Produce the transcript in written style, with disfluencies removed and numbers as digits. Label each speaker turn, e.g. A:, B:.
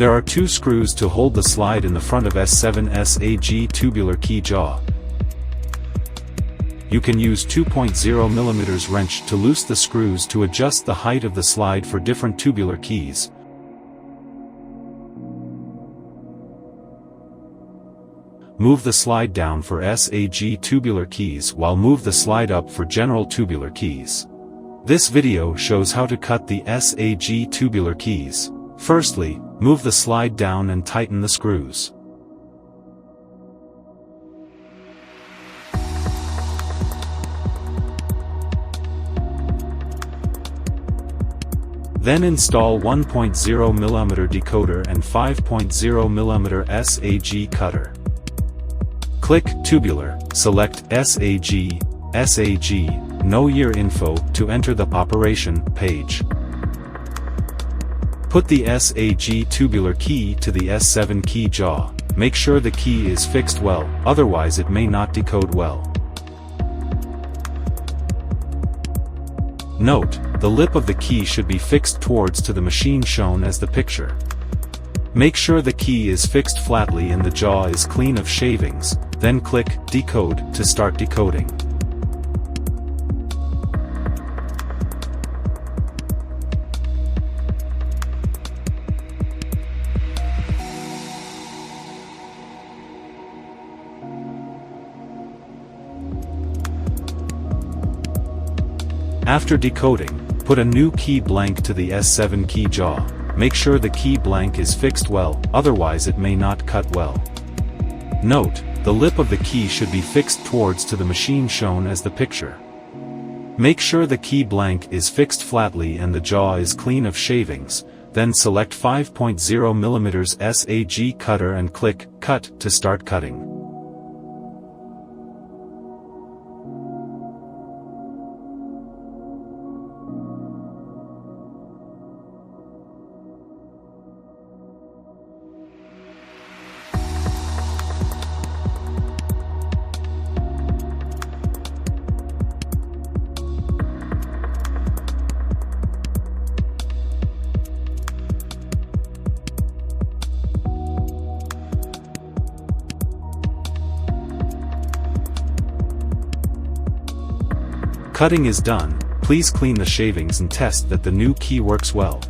A: There are 2 screws to hold the slide in the front of S7 SAG tubular key jaw. You can use 2.0 mm wrench to loose the screws to adjust the height of the slide for different tubular keys. Move the slide down for SAG tubular keys while move the slide up for general tubular keys. This video shows how to cut the SAG tubular keys. Firstly, move the slide down and tighten the screws. Then install 1.0 mm decoder and 5.0 mm SAG cutter. Click Tubular, select SAG, Know Your Info to enter the operation page. Put the SAG tubular key to the S7 key jaw. Make sure the key is fixed well, otherwise it may not decode well. Note, the lip of the key should be fixed towards to the machine shown as the picture. Make sure the key is fixed flatly and the jaw is clean of shavings, then click Decode to start decoding. After decoding, put a new key blank to the S7 key jaw. Make sure the key blank is fixed well, otherwise it may not cut well. Note, the lip of the key should be fixed towards to the machine shown as the picture. Make sure the key blank is fixed flatly and the jaw is clean of shavings, then select 5.0 mm SAG cutter and click Cut to start cutting. Cutting is done. Please clean the shavings and test that the new key works well.